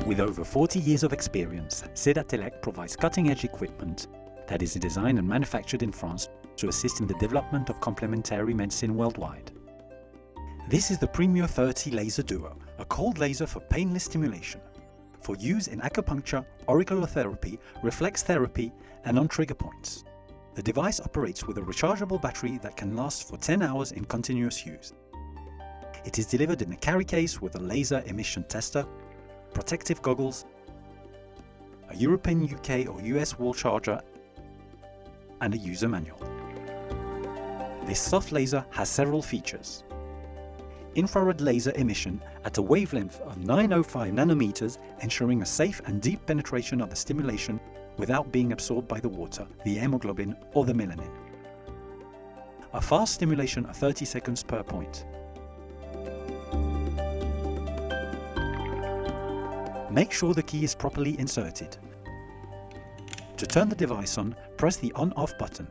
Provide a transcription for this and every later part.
With over 40 years of experience, Sedatelec provides cutting-edge equipment that is designed and manufactured in France to assist in the development of complementary medicine worldwide. This is the PREMIO 30 Laser Duo, a cold laser for painless stimulation, for use in acupuncture, auriculotherapy, reflex therapy, and on trigger points. The device operates with a rechargeable battery that can last for 10 hours in continuous use. It is delivered in a carry case with a laser emission tester, protective goggles, a European, UK or US wall charger, and a user manual. This soft laser has several features. Infrared laser emission at a wavelength of 905 nanometers, ensuring a safe and deep penetration of the stimulation without being absorbed by the water, the hemoglobin, or the melanin. A fast stimulation of 30 seconds per point. Make sure the key is properly inserted. To turn the device on, press the on-off button.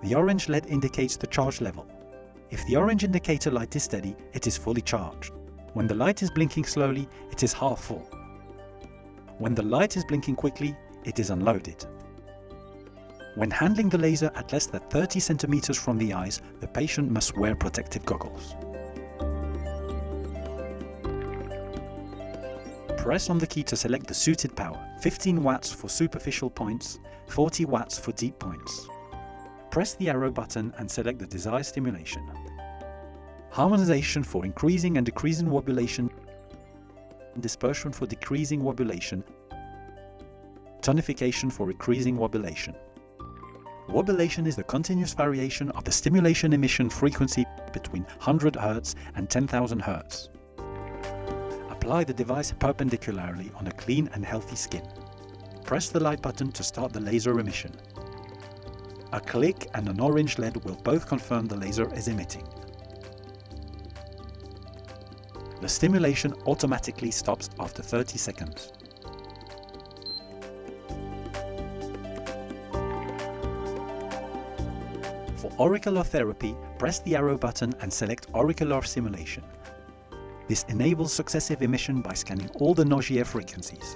The orange LED indicates the charge level. If the orange indicator light is steady, it is fully charged. When the light is blinking slowly, it is half full. When the light is blinking quickly, it is unloaded. When handling the laser at less than 30 centimeters from the eyes, the patient must wear protective goggles. Press on the key to select the suited power, 15 watts for superficial points, 40 watts for deep points. Press the arrow button and select the desired stimulation. Harmonization for increasing and decreasing wobulation, dispersion for decreasing wobulation, tonification for increasing wobulation. Wobulation is the continuous variation of the stimulation emission frequency between 100 Hz and 10,000 Hz. Apply the device perpendicularly on a clean and healthy skin. Press the light button to start the laser emission. A click and an orange LED will both confirm the laser is emitting. The stimulation automatically stops after 30 seconds. For auriculotherapy, press the arrow button and select auricular simulation. This enables successive emission by scanning all the nausea frequencies.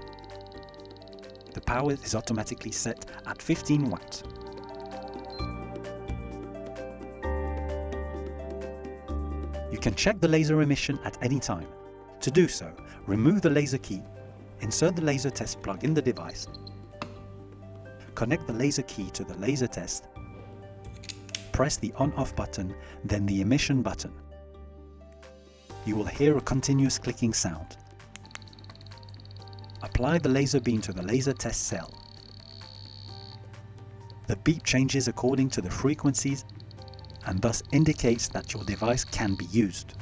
The power is automatically set at 15 watts. You can check the laser emission at any time. To do so, remove the laser key, insert the laser test plug in the device, connect the laser key to the laser test, press the on-off button, then the emission button. You will hear a continuous clicking sound. Apply the laser beam to the laser test cell. The beep changes according to the frequencies and thus indicates that your device can be used.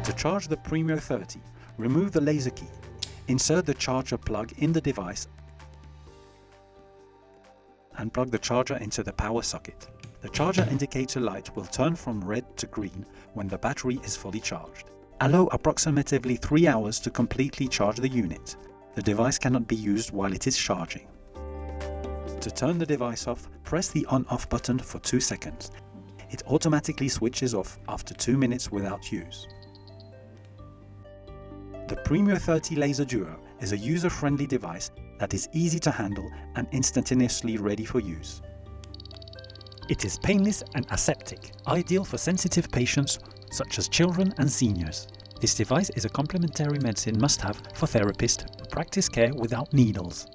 To charge the PREMIO 30, remove the laser key, insert the charger plug in the device and plug the charger into the power socket. The charger indicator light will turn from red to green when the battery is fully charged. Allow approximately 3 hours to completely charge the unit. The device cannot be used while it is charging. To turn the device off, press the on-off button for 2 seconds. It automatically switches off after 2 minutes without use. The PREMIO 30 Laser Duo is a user-friendly device that is easy to handle and instantaneously ready for use. It is painless and aseptic, ideal for sensitive patients such as children and seniors. This device is a complementary medicine must-have for therapists who practice care without needles.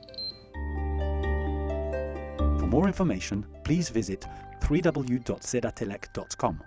For more information, please visit www.sedatelec.com.